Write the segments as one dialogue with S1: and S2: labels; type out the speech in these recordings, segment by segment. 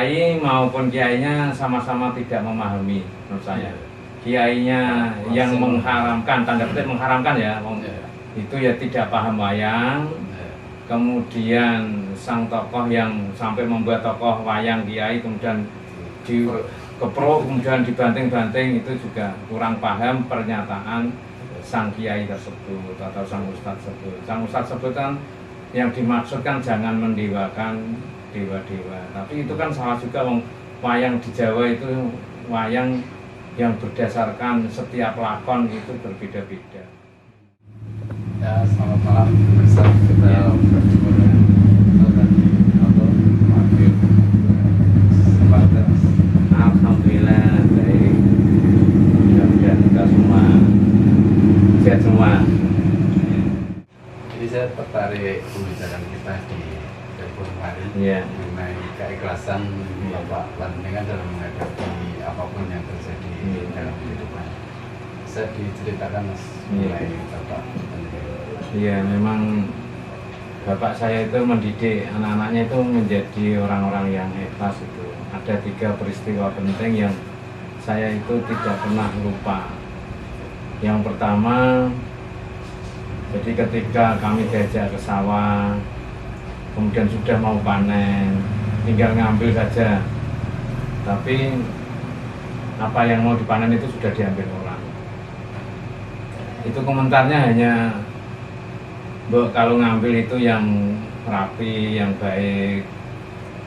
S1: Kiai maupun kiainya sama-sama tidak memahami menurut saya. Kiainya yang mengharamkan, tanda petik mengharamkan ya, itu ya tidak paham wayang. Kemudian sang tokoh yang sampai membuat tokoh wayang kiai kemudian dikeprok kemudian dibanting-banting, itu juga kurang paham pernyataan sang kiai tersebut atau sang ustadz tersebut. Sang ustadz tersebut kan yang dimaksudkan jangan mendewakan dewa-dewa, tapi itu kan salah juga. Wayang di Jawa itu wayang yang berdasarkan setiap lakon itu berbeda-beda.
S2: Ya, selamat malam pemirsa. Kita berjumpa dengan tadi wakil kesempatan.
S1: Alhamdulillah baik. Mudah-mudahan kita semua sehat semua.
S2: Jadi saya tertarik pembicaraan kita di telepon kemarin mengenai keikhlasan Bapak Panjenengan dalam menghadapi apapun yang terjadi dalam kehidupan. Bisa diceritakan Mas mengenai Bapak Panjenengan?
S1: Iya, memang bapak saya itu mendidik anak-anaknya itu menjadi orang-orang yang ikhlas itu. Ada 3 peristiwa penting yang saya itu tidak pernah lupa. Yang pertama, jadi ketika kami diajak ke sawah, kemudian sudah mau panen, tinggal ngambil saja. Tapi apa yang mau dipanen itu sudah diambil orang. Itu komentarnya hanya, "Mbok, kalau ngambil itu yang rapi, yang baik.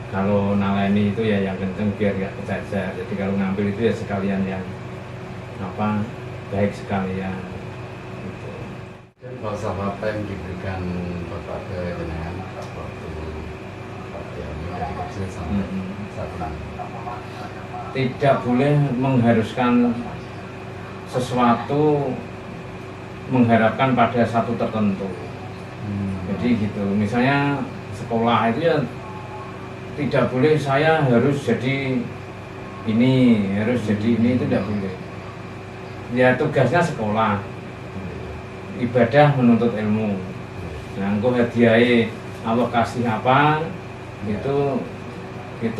S1: Kalau naleni itu ya yang kenceng biar gak kejajar. Jadi kalau ngambil itu ya sekalian yang baik sekalian." Gitu.
S2: Dan bahasa apa yang diberikan Bapak ke jenengan waktu dari kecil sampai saat ini?
S1: Tidak boleh mengharuskan sesuatu, mengharapkan pada satu tertentu. Jadi gitu, misalnya sekolah itu ya tidak boleh saya harus jadi ini, harus jadi ini, itu tidak boleh. Ya tugasnya sekolah, ibadah menuntut ilmu. Nah, engkau hadiah Allah kasih apa, itu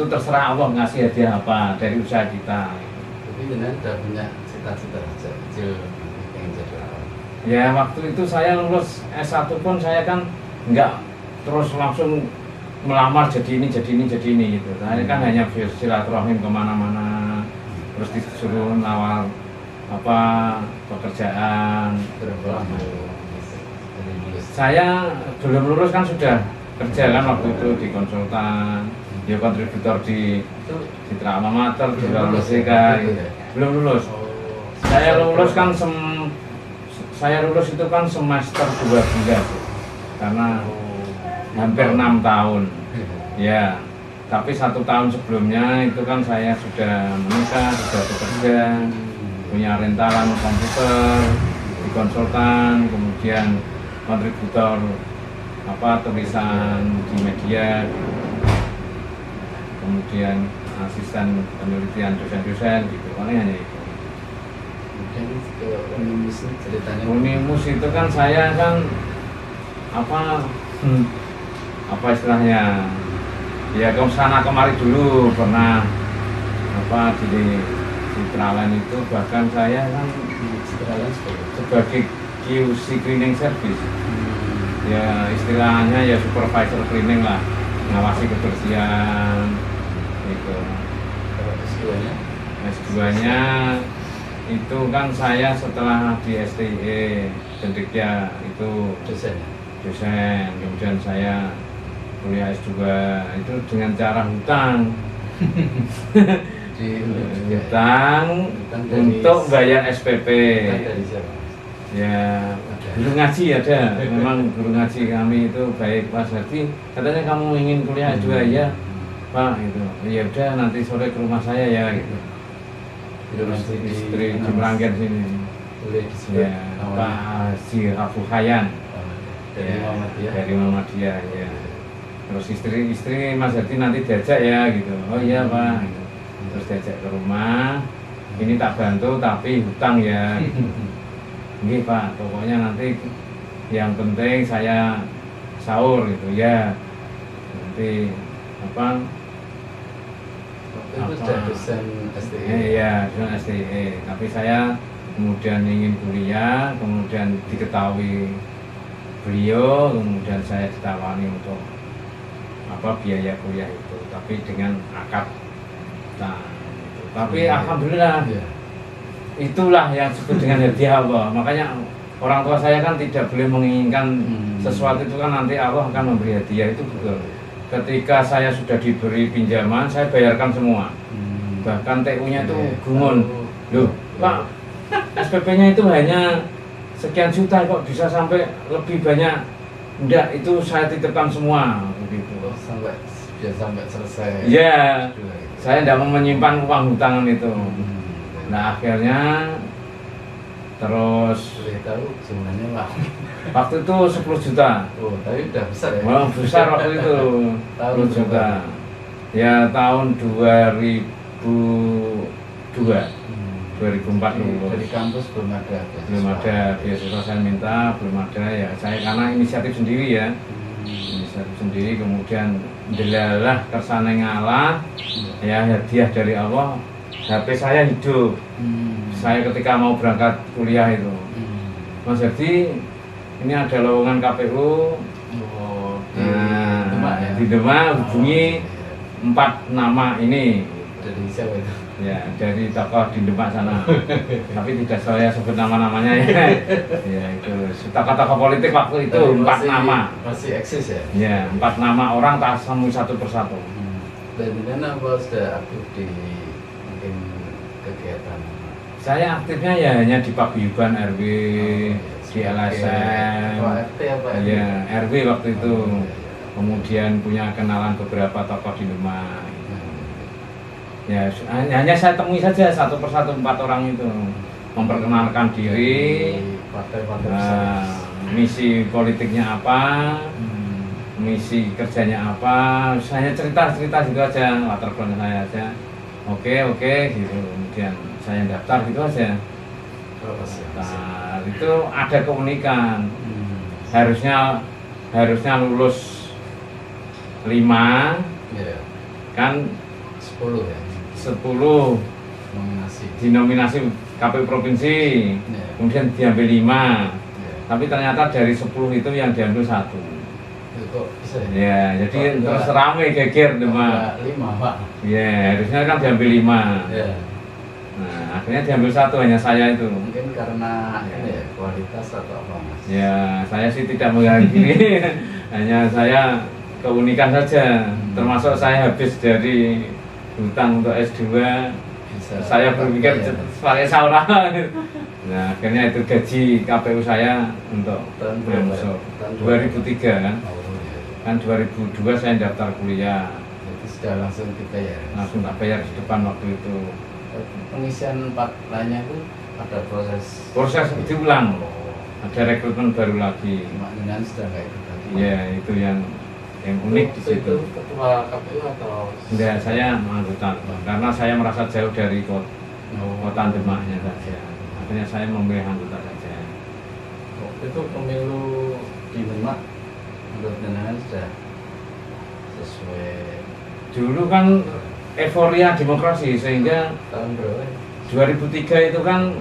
S1: terserah Allah ngasih hadiah apa dari usaha kita.
S2: Jadi jenengan sudah punya cita-cita sejak kecil ingin jadi apa?
S1: Ya waktu itu saya lulus S1 pun saya kan nggak terus langsung melamar jadi ini gitu. Saya kan hanya silaturahim kemana-mana, terus disuruh nawar pekerjaan.
S2: Berapa lama?
S1: Saya belum lulus kan sudah kerja kan waktu itu di konsultan, dia kontributor di Citra Alma Mater, di Lusika. Belum lulus. Saya lulus kan saya lulus itu kan semester 12 karena hampir 6 tahun ya. Tapi 1 tahun sebelumnya itu kan saya sudah menikah, sudah bekerja, punya rentalan komputer di konsultan, kemudian kontributor tulisan di media, kemudian asisten penelitian dosen-dosen gitu. Paling hanya itu.
S2: Kemudian ke Unimus ceritanya.
S1: Unimus itu kan saya kan apa istilahnya ya, ke sana kemari dulu pernah di Citraland itu, bahkan saya kan sebagai QC cleaning service. Ya istilahnya ya supervisor cleaning lah, ngawasi kebersihan gitu. S2-nya itu kan saya setelah di STIE Cendekia itu dosen, kemudian saya kuliah S2 itu dengan cara hutang. Hutang untuk bayar SPP. Ya guru ngaji ada, memang guru ngaji kami itu baik, Mas Hardi katanya kamu ingin kuliah S2 ya Pak gitu. Ya udah nanti sore ke rumah saya ya gitu. Istri di Meranggen sini. Ya, Pak Haji Abu Hayan dari Muhammadiyah ya. Terus istri Mas Hardi nanti diajak ya gitu. Oh iya Pak gitu. Terus diajak ke rumah, ini tak bantu tapi hutang ya gitu. Nggih Pak, pokoknya nanti yang penting saya sahur gitu ya. Nanti
S2: waktu itu sudah dosen STE.
S1: Iya, dosen STE. Tapi saya kemudian ingin kuliah, kemudian diketahui beliau, kemudian saya ditawari untuk biaya kuliah itu, tapi dengan akad. Nah, gitu. Tapi alhamdulillah, itulah yang disebut dengan hadiah Allah. Makanya orang tua saya kan tidak boleh menginginkan sesuatu itu, kan nanti Allah akan memberi hadiah, itu betul. Ketika saya sudah diberi pinjaman, saya bayarkan semua. Bahkan TU-nya itu gumun. Loh, Pak, SPP-nya itu hanya sekian juta, kok bisa sampai lebih banyak? Enggak, itu saya titipkan semua begitu.
S2: Sampai selesai.
S1: Iya. Saya tidak mau menyimpan uang hutangan itu. Nah, akhirnya terus
S2: tahu sebenarnya lah.
S1: Waktu itu 10 juta.
S2: Oh, tapi udah besar ya?
S1: Wah, besar waktu itu. 10 juta. Ya tahun 2002. 2004 lulus.
S2: Dari kampus belum ada.
S1: Belum ada beasiswa, saya minta, belum ada ya. Saya karena inisiatif sendiri ya. Inisiatif sendiri, kemudian delalah kersane ngalah. Ya, hadiah dari Allah. HP saya hidup. Saya ketika mau berangkat kuliah itu. Mas Herdi, ini ada lowongan KPU. Di Demak hubungi 4 nama ini.
S2: Dari siapa itu?
S1: Ya, dari tokoh di Demak sana. Tapi tidak saya sebut nama-namanya ya. Ya, itu tokoh-tokoh politik waktu itu. 4 nama.
S2: Masih eksis ya?
S1: Ya, 4 nama orang tak semua satu persatu.
S2: Dan dengan apa sudah aktif di mungkin kegiatan?
S1: Saya aktifnya ya hanya di paguyuban RW, di LSM.
S2: RT apa?
S1: Ya, RW waktu itu. Kemudian punya kenalan beberapa tokoh di Demak. Ya, hanya saya temui saja satu persatu 4 orang itu, memperkenalkan diri, misi politiknya apa, misi kerjanya apa. Saya cerita gitu aja, latar belakang saya aja. Oke gitu. Kemudian saya daftar gitu aja. Nah, itu ada keunikan. Harusnya lulus 5, kan
S2: 10 ya.
S1: 10
S2: nominasi
S1: dinominasi KPU provinsi, kemudian diambil 5, tapi ternyata dari 10 itu yang diambil 1.
S2: Kok bisa
S1: ya? Jadi terus rame geger Demak.
S2: 5 Pak.
S1: Ya, harusnya kan diambil 5. Nah, akhirnya diambil 1, hanya saya itu.
S2: Mungkin karena ini ya, kualitas atau apa Mas?
S1: Ya, saya sih tidak menghakimi. Hanya saya keunikan saja. Termasuk saya habis dari hutang untuk S2, saya berpikir sebagai seorang. Nah, akhirnya itu gaji KPU saya untuk masuk 2003 kan. Kan 2002 saya daftar kuliah.
S2: Jadi sudah langsung dibayar.
S1: Langsung tak bayar di depan waktu itu.
S2: Pengisian 4 lainnya itu ada proses
S1: diulang. Ada rekrutmen baru lagi.
S2: Maknanya sudah kayak itu tadi.
S1: Ya, itu yang unik di situ.
S2: Itu ketua KPU atau?
S1: Enggak, saya anggota, karena saya merasa jauh dari kota Demaknya saja. Akhirnya saya memilih anggota saja.
S2: Waktu itu pemilu di Demak menurut jenengan sudah sesuai.
S1: Dulu kan euforia demokrasi, sehingga
S2: Tahun berapa?
S1: 2003 itu kan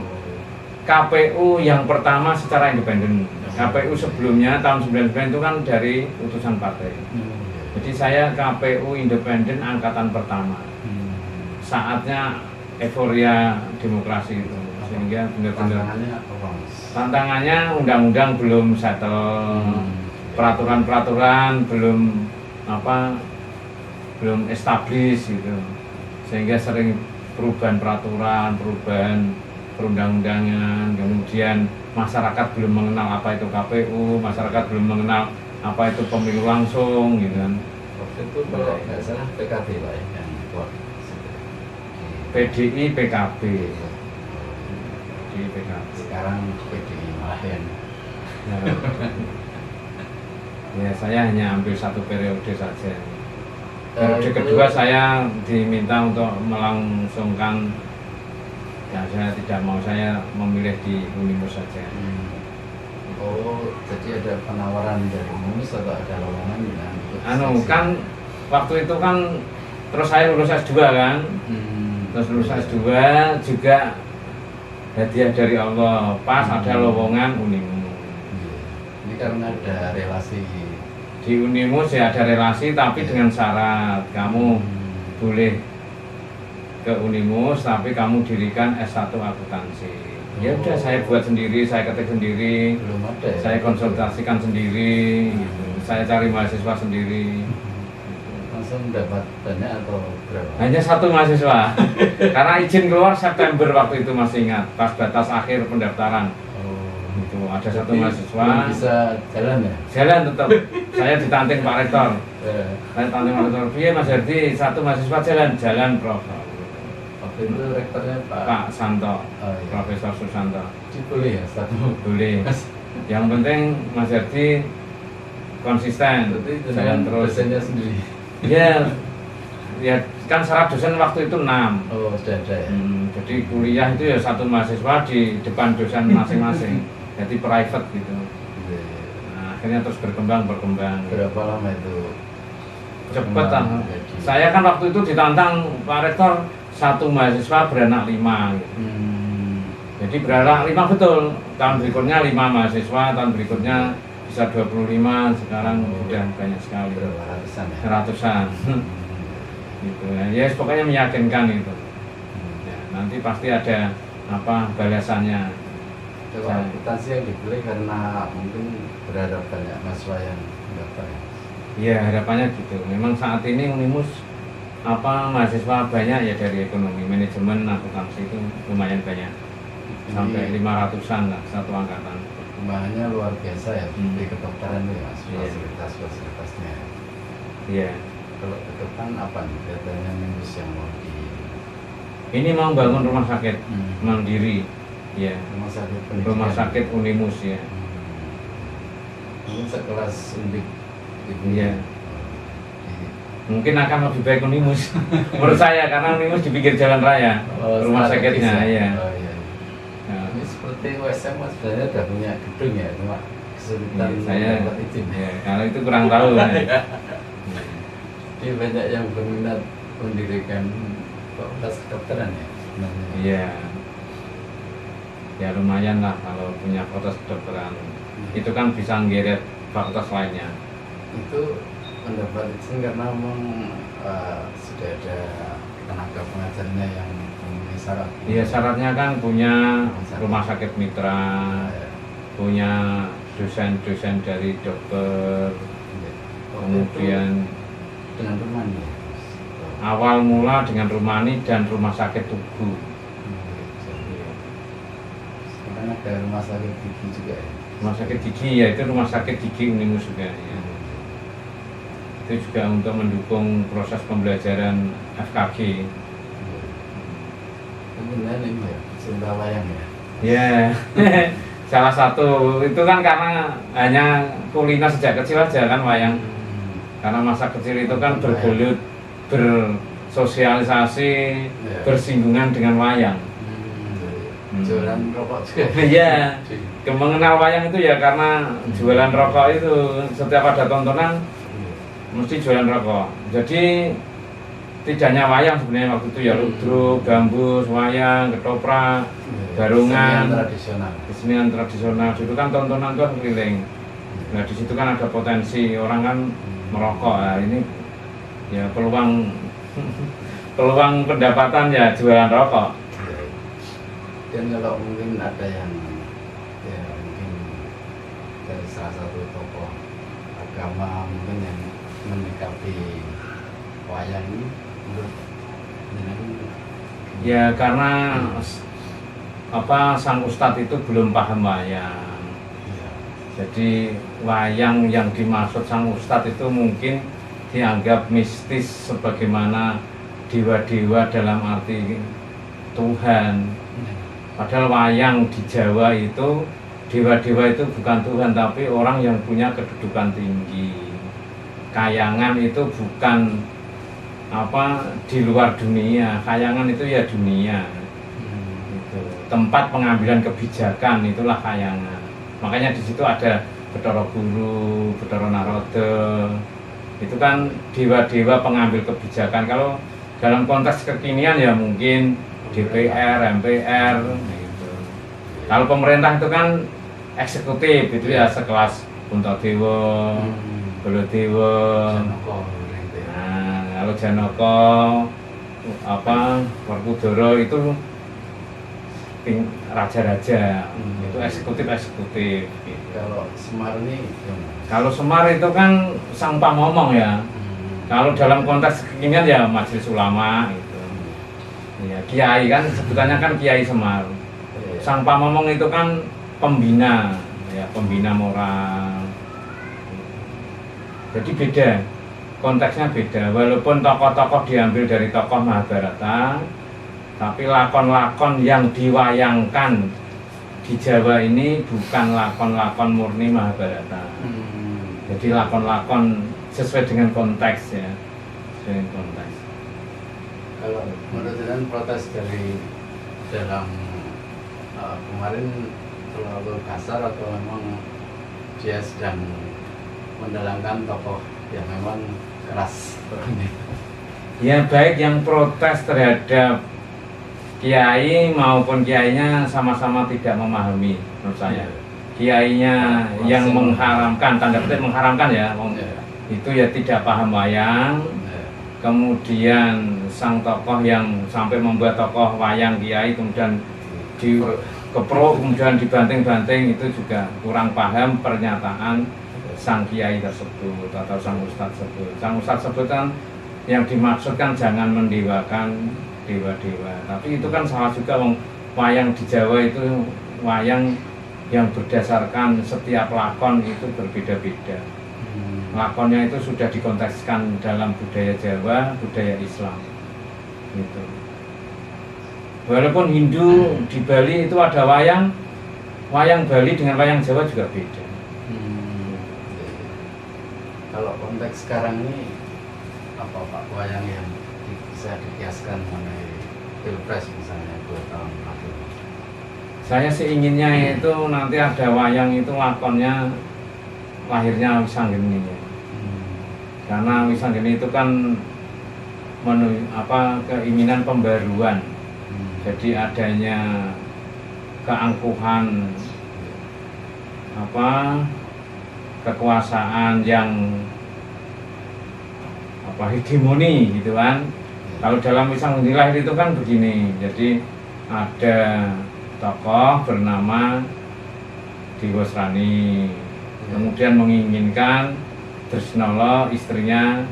S1: KPU yang pertama secara independen. KPU sebelumnya tahun 99 itu kan dari utusan partai. Jadi saya KPU independen angkatan pertama. Saatnya euforia demokrasi itu, sehingga benar-benar tantangannya undang-undang belum settle, peraturan-peraturan belum establish gitu, sehingga sering perubahan peraturan, perubahan perundang-undangan, kemudian masyarakat belum mengenal apa itu KPU, masyarakat belum mengenal apa itu pemilu langsung gitu kan.
S2: Waktu itu kalau nggak salah PKB Pak ya, yang buat
S1: PDI PKB.
S2: Sekarang PDI malah ya.
S1: Ya, saya hanya ambil 1 periode saja. Periode kedua saya diminta untuk melangsungkan. Ya, saya tidak mau, saya memilih di Unimus saja.
S2: Oh, jadi ada penawaran dari Unimus atau ada lowongan yang
S1: kan waktu itu kan Terus saya lulus S2 kan. Terus lulus S2 juga hadiah dari Allah. Pas ada lowongan Unimus.
S2: Ini karena ada relasi.
S1: Di Unimus ya ada relasi, tapi dengan syarat kamu boleh ke Unimus, tapi kamu dirikan S1 akuntansi. Ya udah, saya buat sendiri, saya ketik sendiri,
S2: Belum ada ya?
S1: saya konsultasikan sendiri, gitu. Saya cari mahasiswa sendiri.
S2: Langsung dapat banyak atau berapa?
S1: Hanya satu mahasiswa, karena izin keluar September waktu itu, masih ingat, pas batas akhir pendaftaran. Itu ada satu
S2: Jadi
S1: mahasiswa.
S2: belum bisa jalan ya?
S1: Jalan tetap. Saya ditanting Pak Rektor.
S2: Eh,
S1: Saya ditanting Pak Rektor. Iya Mas Herdi, satu mahasiswa jalan Prof.
S2: Waktu itu rektornya
S1: Pak Santo,
S2: Oh, iya.
S1: Profesor Susanto.
S2: Boleh ya satu.
S1: Boleh. Yang penting Mas Herdi konsisten,
S2: Berarti
S1: jalan
S2: dengan
S1: terus.
S2: dosennya sendiri.
S1: Ya, ya kan syarat dosen waktu itu 6.
S2: Oh, sudah ada ya.
S1: Jadi kuliah itu ya satu mahasiswa di depan dosen masing-masing. Jadi private gitu.
S2: Iya.
S1: Nah, akhirnya terus berkembang.
S2: Berapa lama itu?
S1: Cepet lah.
S2: Jadi-
S1: Saya kan waktu itu ditantang Pak Rektor, satu mahasiswa beranak 5 gitu. Jadi beranak 5 betul. Tahun berikutnya 5 mahasiswa, tahun berikutnya bisa 25, sekarang sudah banyak sekali.
S2: Berapa ratusan ya?
S1: Ratusan. Gitu ya. Ya pokoknya meyakinkan itu. Ya, nanti pasti ada apa balasannya.
S2: Kalau akuntansi yang dipilih karena mungkin berharap banyak mahasiswa yang mendaftar ya.
S1: Iya, harapannya gitu. Memang saat ini Unimus apa mahasiswa banyak ya, dari ekonomi, manajemen, akuntansi itu lumayan banyak. Sampai 500-an lah satu angkatan.
S2: Perkembangannya luar biasa ya di kedokteran itu ya mas,
S1: Iya.
S2: fasilitasnya.
S1: Iya.
S2: Kalau ke depan apa nih katanya Unimus yang mau di
S1: Ini mau bangun rumah sakit mandiri. Ya.
S2: rumah sakit pendidikan?
S1: Rumah sakit Unimus ya.
S2: Mungkin sekelas Undik gitu.
S1: Iya. Mungkin akan lebih baik Unimus menurut saya, karena Unimus di pinggir jalan raya. Rumah
S2: strategis
S1: sakitnya
S2: ya?
S1: ya.
S2: Oh, iya.
S1: Nah,
S2: Ini seperti USM mas sebenarnya udah punya gedung ya, cuma kesulitan
S1: iya, saya
S2: mendapat izin.
S1: ya, kalau itu kurang tahu. Ya.
S2: Jadi banyak yang berminat mendirikan fakultas kedokteran ya sebenarnya.
S1: Iya. Ya lumayan lah kalau punya fakultas kedokteran. Itu kan bisa nggeret fakultas lainnya.
S2: Itu mendapat izin karena memang sudah ada tenaga pengajarnya yang memenuhi syarat.
S1: Iya, syaratnya kan punya rumah sakit mitra, punya dosen-dosen dari dokter, kemudian
S2: dengan rumah nih.
S1: awal mula dengan Rumani dan rumah sakit Tugu.
S2: Sekarang ada rumah sakit gigi juga ya.
S1: Rumah sakit gigi ya, itu rumah sakit gigi Unimus juga ya. Itu juga untuk mendukung proses pembelajaran FKG.
S2: Kemudian ini ya, Sunda Wayang ya.
S1: Ya, salah satu itu kan karena hanya kuliner sejak kecil aja kan wayang. Karena masa kecil itu kan bergelut, bersosialisasi, bersinggungan dengan wayang.
S2: Jualan rokok juga.
S1: Iya, mengenal wayang itu ya karena jualan rokok itu. Setiap ada tontonan mesti jualan rokok. Jadi tidak hanya wayang sebenarnya waktu itu ya, ludruk, gambus, wayang, ketoprak, garungan, kesenian tradisional. Dulu kan tontonan tuh keliling. Nah di situ kan ada potensi orang kan merokok. Nah, ini ya peluang peluang pendapatan ya jualan rokok.
S2: Dan kalau mungkin ada yang ya mungkin dari salah satu tokoh agama mungkin yang menyikapi wayang ini menurut
S1: Ya karena apa sang ustadz itu belum paham wayang.
S2: ya.
S1: Jadi wayang yang dimaksud sang ustadz itu mungkin dianggap mistis sebagaimana dewa-dewa dalam arti Tuhan. Padahal wayang di Jawa itu dewa-dewa itu bukan Tuhan, tapi orang yang punya kedudukan tinggi. Kayangan itu bukan apa di luar dunia, kayangan itu ya dunia. Gitu. Tempat pengambilan kebijakan itulah kayangan. Makanya di situ ada Bathara Guru, Bathara Narada, Itu kan dewa-dewa pengambil kebijakan. Kalau dalam konteks kekinian ya mungkin DPR, MPR gitu. Kalau pemerintah itu kan eksekutif, itu ya sekelas Puntadewa, Baladewa. Nah, kalau Janaka Werkudara itu raja-raja, itu eksekutif gitu.
S2: Kalau Semar ini
S1: Kalau Semar itu kan sang pamomong ya. Kalau dalam konteks kekinian ya majelis ulama gitu. Ya, kiai kan sebutannya kan Kiai Semar. Sang pamomong itu kan pembina, ya pembina moral. Jadi beda, konteksnya beda. Walaupun tokoh-tokoh diambil dari tokoh Mahabharata, tapi lakon-lakon yang diwayangkan di Jawa ini bukan lakon-lakon murni Mahabharata. Jadi lakon-lakon sesuai dengan konteks ya, sesuai dengan konteks.
S2: Kalau menurut kalian protes dari dalam kemarin terlalu kasar atau memang dia sedang mendalamkan tokoh yang memang keras orangnya?
S1: Ya baik yang protes terhadap kiai maupun kiainya sama-sama tidak memahami menurut saya. Kiainya yang mengharamkan, tanda petik mengharamkan ya, itu ya tidak paham wayang. Kemudian sang tokoh yang sampai membuat tokoh wayang kiai kemudian dikeprok kemudian dibanting-banting, itu juga kurang paham pernyataan sang kiai tersebut atau sang ustadz tersebut. Sang ustadz tersebut kan yang dimaksudkan jangan mendewakan dewa-dewa, tapi itu kan salah juga. Wayang di Jawa itu wayang yang berdasarkan setiap lakon itu berbeda-beda. Lakonnya itu sudah dikontekskan dalam budaya Jawa, budaya Islam gitu. Walaupun Hindu di Bali itu ada wayang Bali dengan wayang Jawa juga beda.
S2: Kalau konteks sekarang ini apa Pak, wayang yang bisa dikiaskan mengenai Pilpres misalnya 2 tahun lalu?
S1: Saya sih inginnya itu nanti ada wayang itu lakonnya lahirnya Wisanggeni ya. Karena Wisanggeni itu kan keinginan pembaruan. Jadi adanya keangkuhan kekuasaan yang hegemoni gitu kan. Kalau dalam Wisanggeni lahir itu kan begini. Jadi ada tokoh bernama Diwasrani, kemudian menginginkan Trisnala istrinya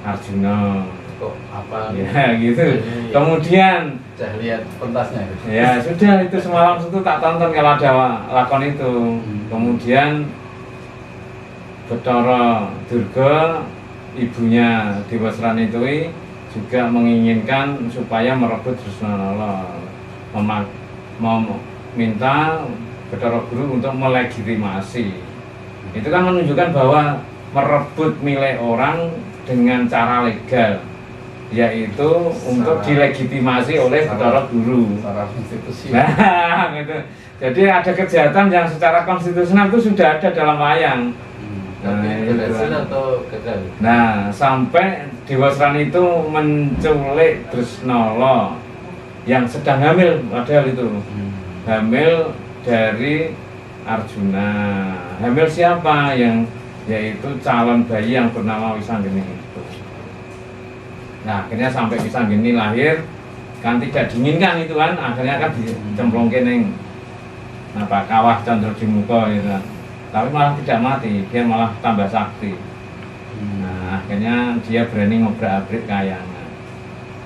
S1: Arjuna.
S2: Kok apa?
S1: Ya gitu. Kemudian
S2: saya lihat pentasnya gitu.
S1: Ya sudah, itu semalam itu tak tonton kalau ada lakon itu. Kemudian Bathara Durga, ibunya Diwasrani itu juga menginginkan supaya merebut Trisnala, meminta Bathara Guru untuk melegitimasi. Itu kan menunjukkan bahwa merebut milik orang dengan cara legal, yaitu untuk dilegitimasi oleh Bathara Guru.
S2: Secara konstitusi.
S1: Nah, gitu. Jadi ada kejahatan yang secara konstitusional itu sudah ada dalam wayang.
S2: Berhasil atau gagal?
S1: Nah, sampai Diwasrani itu menculik Trisnala yang sedang hamil, padahal itu hamil dari Arjuna. Hamil siapa? Yaitu calon bayi yang bernama Wisanggeni itu. Nah, akhirnya sampai Wisanggeni lahir kan tidak diinginkan itu kan, akhirnya kan dicemplungke ning kawah Candradimuka gitu kan. Tapi malah tidak mati, dia malah tambah sakti. Nah, akhirnya dia berani ngobrak-abrik kayangan.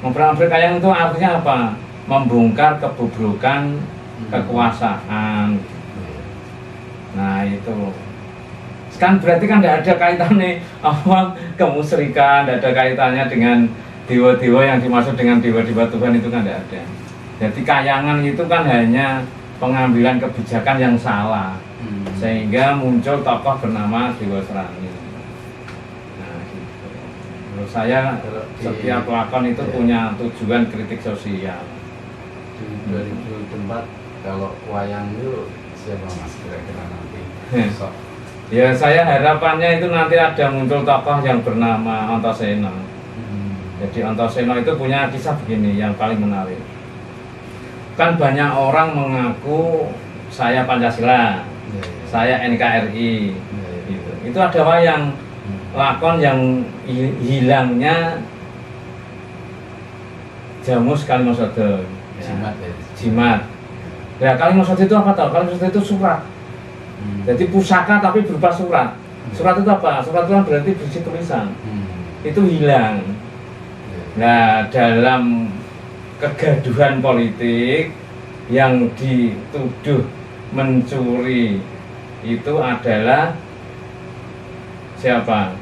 S1: Ngobrak-abrik kayangan itu artinya apa? Membongkar kebobrokan kekuasaan. Nah itu kan berarti kan tidak ada kaitannya kemusyrikan, tidak ada kaitannya dengan dewa-dewa yang dimaksud dengan dewa-dewa Tuhan, itu kan tidak ada. Jadi kayangan itu kan hanya pengambilan kebijakan yang salah, sehingga muncul tokoh bernama Diwasrani. Nah gitu. Menurut saya setiap lakon itu punya tujuan kritik sosial.
S2: Di 2004 kalau wayang itu siapa Mas kira-kira nanti?
S1: Ya saya harapannya itu nanti ada muncul tokoh yang bernama Antaséna. Jadi Antaséna itu punya kisah begini yang paling menarik. Kan banyak orang mengaku saya Pancasila, saya NKRI, gitu. Itu ada wayang lakon yang hilangnya Jamus Kalimasada, Jimat. Ya Kalimasada itu apa tahu? Kalimasada itu surat. Jadi pusaka tapi berupa surat. Surat itu apa? Surat itu kan berarti berisi tulisan. Itu hilang. Nah, dalam kegaduhan politik yang dituduh mencuri itu adalah siapa?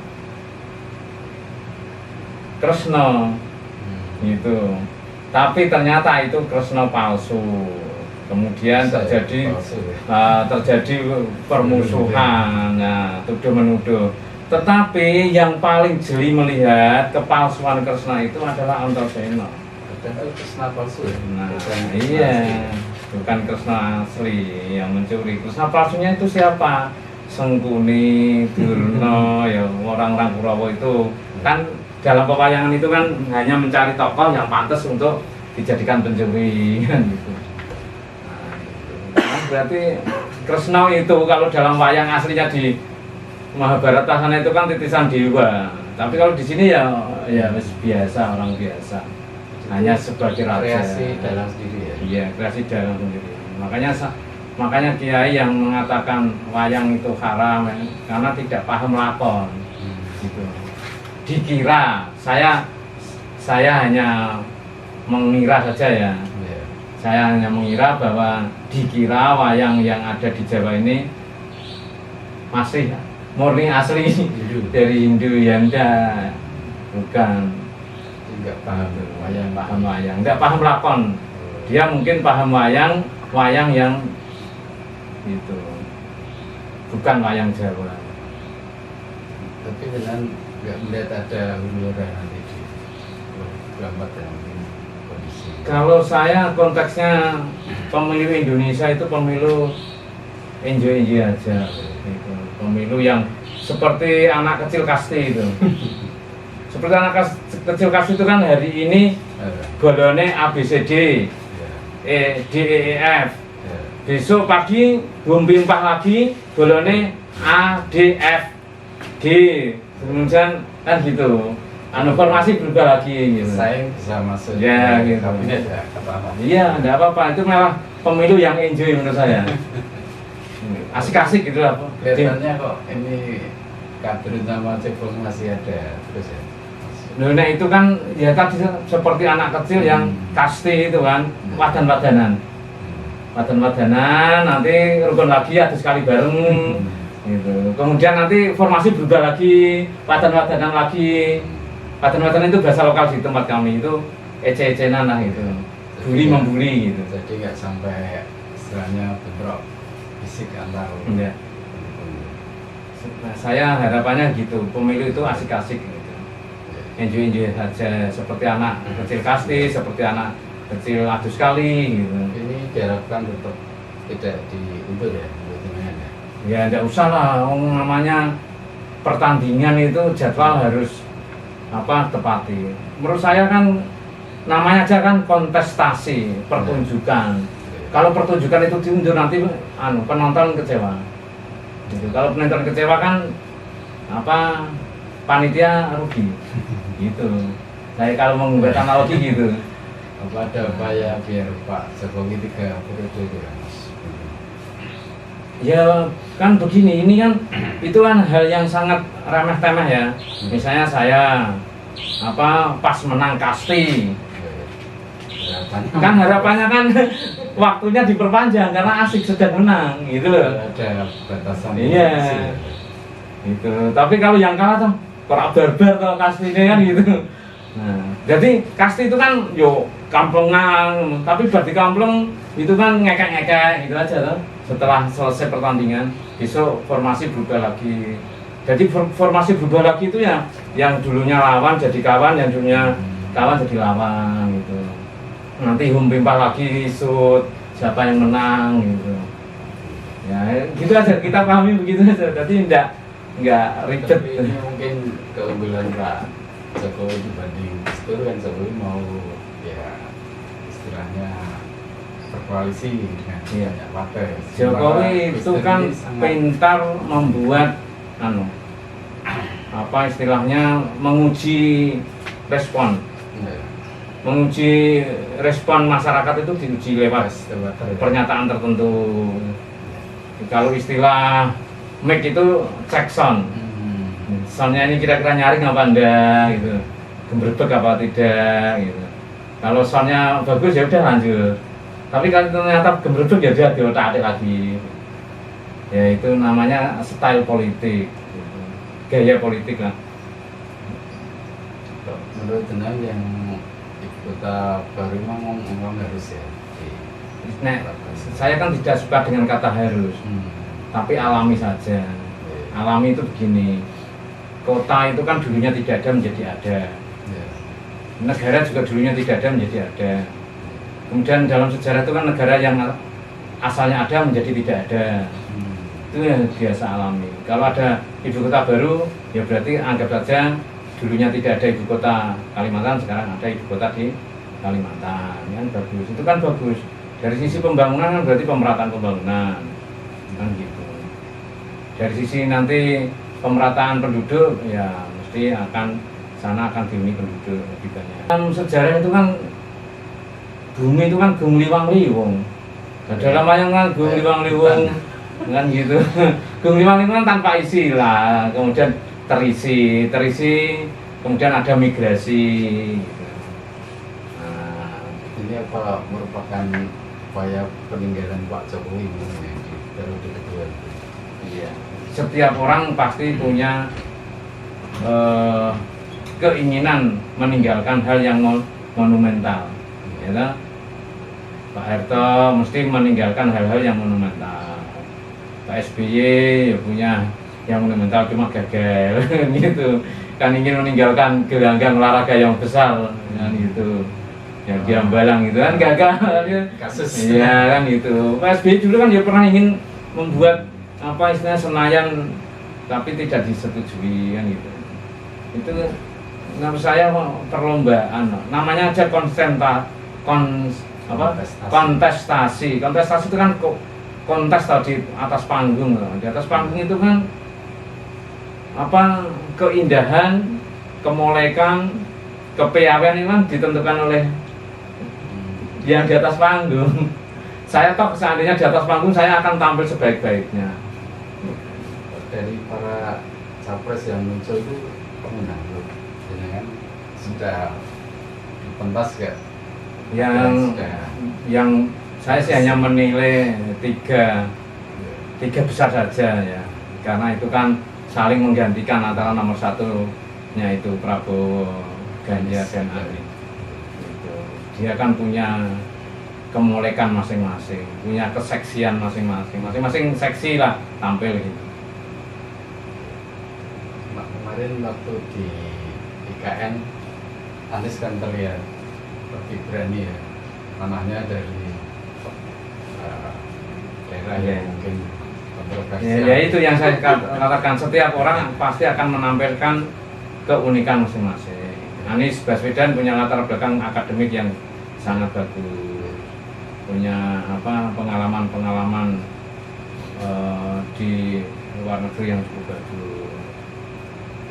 S1: Kresna. Gitu. Tapi ternyata itu Kresna palsu. Kemudian terjadi permusuhan, nah, tuduh menuduh. Tetapi yang paling jeli melihat kepalsuan Kresna itu adalah Antaséna.
S2: Padahal Kresna palsu ya?
S1: Nah, iya, bukan Kresna asli yang mencuri. Kresna palsunya itu siapa? Sengkuni, Durna, ya orang-orang Kurawa itu kan dalam pewayangan itu kan hanya mencari tokoh yang pantas untuk dijadikan pencuri kan gitu. Berarti Kresna itu kalau dalam wayang aslinya di Mahabharata sana itu kan titisan dewa. Tapi kalau di sini ya biasa, orang biasa. Hanya sebagai raja.
S2: Kreasi dalam sendiri ya.
S1: Iya, kreasi dalam sendiri. Makanya kiai yang mengatakan wayang itu haram ya, karena tidak paham lakon. Gitu. Dikira saya hanya mengira saja ya. Saya hanya mengira bahwa dikira wayang yang ada di Jawa ini masih murni asli dari Hindu ya, enggak, bukan.
S2: Enggak paham
S1: wayang, enggak paham lakon. Dia mungkin paham wayang yang itu bukan wayang Jawa.
S2: Tapi dengan nggak melihat ada huru-hara nanti di gambar yang kondisi.
S1: Kalau saya konteksnya pemilu Indonesia itu pemilu enjoy aja, gitu. Pemilu yang seperti anak kecil kasti itu. Seperti anak kecil kasti itu kan hari ini golone ABCD, D E F. Besok pagi bumbing lagi golone A D F G. Kemudian kan gitu. Formasi berubah lagi gitu.
S2: Saya bisa masuk
S1: ya, gitu.
S2: Kabinet ya, apa-apa.
S1: Iya, enggak apa-apa. Itu malah pemilu yang enjoy menurut saya. Asik-asik gitu lah.
S2: Kelihatannya kok ini kader utama Cebong masih ada terus ya.
S1: Nah itu kan ya tadi seperti anak kecil yang kasti itu kan, wadan-wadanan. Wadan-wadanan nanti rukun lagi ada sekali bareng. Gitu. Kemudian nanti formasi berubah lagi, wadan-wadanan lagi. Wadan-wadanan itu bahasa lokal di tempat kami itu ece-ecenan lah gitu. Bully membuli gitu.
S2: Jadi nggak sampai istilahnya bentrok fisik antar.
S1: Ya. Nah, saya harapannya gitu, pemilu itu asik-asik gitu. Enjoy saja seperti anak kecil kasti, seperti anak kecil adu sekali gitu.
S2: Ini diharapkan tetap tidak diundur ya,
S1: ya enggak usah lah, namanya pertandingan itu jadwal harus tepati. Menurut saya kan namanya aja kan kontestasi, pertunjukan. Kalau pertunjukan itu diundur nanti penonton kecewa. Gitu. Kalau penonton kecewa kan panitia rugi. Gitu. Saya kalau membuat analogi gitu.
S2: Apa ada upaya biar Pak Jokowi 3 periode itu ya, Mas?
S1: Ya kan begini, ini kan itu kan hal yang sangat remeh-temeh ya. Misalnya saya pas menang kasti, kan harapannya kan waktunya diperpanjang karena asik sedang menang gitu loh.
S2: Ada batasan.
S1: Iya. Gitu. Tapi kalau yang kalah tuh korak barbar kalau kasti ini kan gitu. Nah, jadi kasti itu kan kamplongan, tapi berarti kamplong itu kan ngekek-ngekek gitu aja tuh. Setelah selesai pertandingan, besok formasi berubah lagi. Jadi formasi berubah lagi itu ya, yang dulunya lawan jadi kawan, yang dulunya kawan jadi lawan gitu. Nanti pimpah lagi shoot siapa yang menang gitu. Ya gitu aja, kita pahami begitu aja, tapi enggak ribet.
S2: Tapi ini mungkin keunggulan Pak Jokowi dibanding Gus kan. Jokowi mau ya istilahnya berkoalisi dengan banyak partai.
S1: Jokowi itu kan pintar membuat apa istilahnya menguji respon. Menguji respon masyarakat itu diuji lewat pernyataan tertentu. Kalau istilah make itu check sound. Soundnya ini kira-kira nyaring apa enggak gitu, gemberbek apa tidak gitu. Kalau soundnya bagus ya udah lanjut. Tapi kalau ternyata gemberbek ya dia diotak-atik lagi. Ya itu namanya style politik, gitu. Gaya politik lah.
S2: Menurut Jenang yang ibu kota baru memang harus ya.
S1: Nah, saya kan tidak suka dengan kata harus, tapi alami saja. Alami itu begini, kota itu kan dulunya tidak ada menjadi ada. Negara juga dulunya tidak ada menjadi ada. Kemudian dalam sejarah itu kan negara yang asalnya ada menjadi tidak ada. Itu yang biasa alami. Kalau ada ibu kota baru, ya berarti anggap saja dulunya tidak ada ibu kota Kalimantan, sekarang ada ibu kota di Kalimantan. Kan bagus. Itu kan bagus. Dari sisi pembangunan kan berarti pemerataan pembangunan, kan gitu. Dari sisi nanti pemerataan penduduk, ya mesti sana akan dihuni penduduk lebih banyak. Sejarah itu kan bumi itu kan gung liwang-liwung. Dalam wayang kan gung liwang-liwung, kan gitu. Gung liwang-liwung kan tanpa isi lah, kemudian terisi, kemudian ada migrasi. Gitu.
S2: Nah, ini apa merupakan upaya peninggalan Pak Jokowi di periode kedua?
S1: Iya. Setiap orang pasti punya keinginan meninggalkan hal yang monumental. Ya, Pak Harto mesti meninggalkan hal-hal yang monumental. Pak SBY ya punya yang monumental cuma gagal gitu. Kan ingin meninggalkan gelanggang olahraga yang besar kan gitu. Yang di Hambalang gitu kan gagal.
S2: Kasus.
S1: Iya kan gitu. Pak SBY dulu kan ya pernah ingin membuat apa istilahnya Senayan tapi tidak disetujui kan gitu. Itu menurut saya perlombaan, namanya aja kontestasi itu kan kontes di atas panggung. Di atas panggung itu kan apa keindahan, kemolekan, kepiawaian itu kan ditentukan oleh yang di atas panggung. Saya toh seandainya di atas panggung saya akan tampil sebaik-baiknya.
S2: Dari para capres yang muncul itu pemenang loh, kan sudah dipentas gak?
S1: Yang saya sih hanya menilai tiga besar saja ya, karena itu kan saling menggantikan antara nomor satunya itu Prabowo, Ganjar dan Anies. Dia kan punya kemolekan masing-masing, punya keseksian masing-masing seksi lah tampil gitu.
S2: Kemarin waktu di IKN Anies kan terlihat lebih berani ya, tanahnya dari daerah yang mungkin kontroversial.
S1: Ya itu yang saya katakan, setiap orang pasti akan menampilkan keunikan masing-masing. Anies Baswedan punya latar belakang akademik yang sangat bagus, punya pengalaman di luar negeri yang cukup bagus.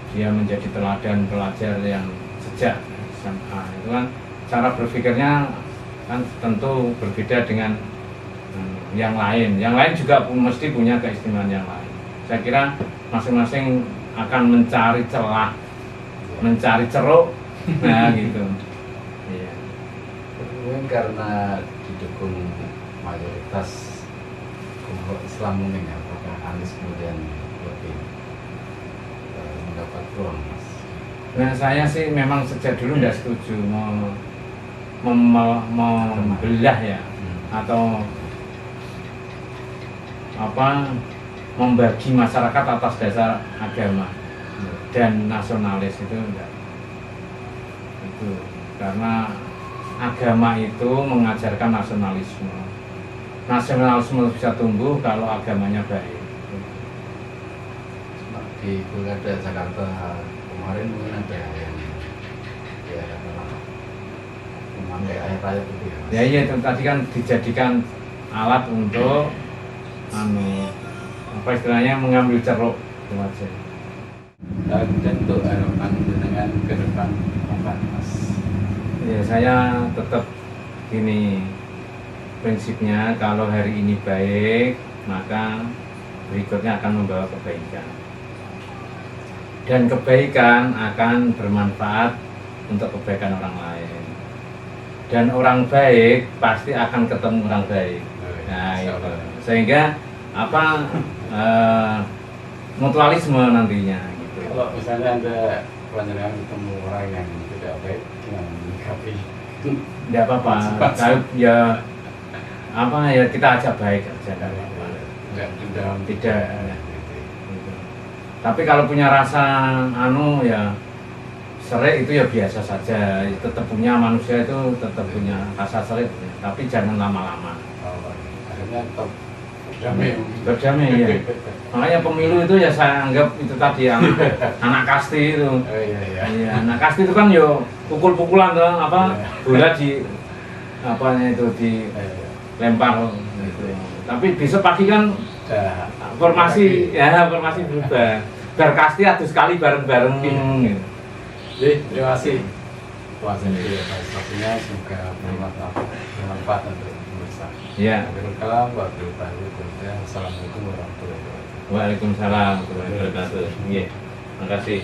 S1: Dia menjadi teladan pelajar yang sejak SMA. Itu kan cara berpikirnya kan tentu berbeda dengan yang lain. Yang lain juga mesti punya keistimewaan yang lain. Saya kira masing-masing akan mencari celah, mencari ceruk, nah gitu. Iya.
S2: Mungkin karena didukung mayoritas kelompok Islam mungkin ya, apakah Anies kemudian lebih mendapat peluang, Mas?
S1: Nah saya sih memang sejak dulu tidak setuju membelah ya, atau membagi masyarakat atas dasar agama dan nasionalis, itu enggak. Itu karena agama itu mengajarkan nasionalisme, nasionalisme bisa tumbuh kalau agamanya baik.
S2: Di Pilkada Jakarta kemarin mungkin ada yang ya memakai air raya itu ya, Mas.
S1: Ya iya itu tadi kan dijadikan alat untuk apa istilahnya mengambil ceruk itu aja.
S2: Dan untuk harapan dengan ke depan apa Mas?
S1: Ya saya tetap gini prinsipnya, kalau hari ini baik maka berikutnya akan membawa kebaikan. Dan kebaikan akan bermanfaat untuk kebaikan orang lain. Dan orang baik pasti akan ketemu orang baik. Nah itu. Sehingga apa mutualisme nantinya gitu.
S2: Kalau misalnya ada panjenengan ketemu orang yang tidak baik, gimana menyikapi?
S1: Tidak apa-apa. Kalau ya apa ya kita ajak baik aja. Tidak. Tapi kalau punya rasa ya serik itu ya biasa saja. Tetap punya manusia itu tetap punya rasa serik, tapi jangan lama-lama.
S2: Akhirnya tetap
S1: Berdamai ya. Makanya pemilu itu ya saya anggap itu tadi anak kasti itu.
S2: Oh, iya.
S1: Iya, anak kasti itu kan yo pukul-pukulan tuh bola di itu dilempar gitu. Tapi besok pagi kan formasi berubah. Berkasti adus sekali bareng-bareng gitu.
S2: Jadi, terima kasih. Waktunya semoga bermanfaat untuk pemirsa.
S1: Ya.
S2: Assalamualaikum warahmatullahi wabarakatuh.
S1: Waalaikumsalam warahmatullahi wabarakatuh. Iya. Terima kasih.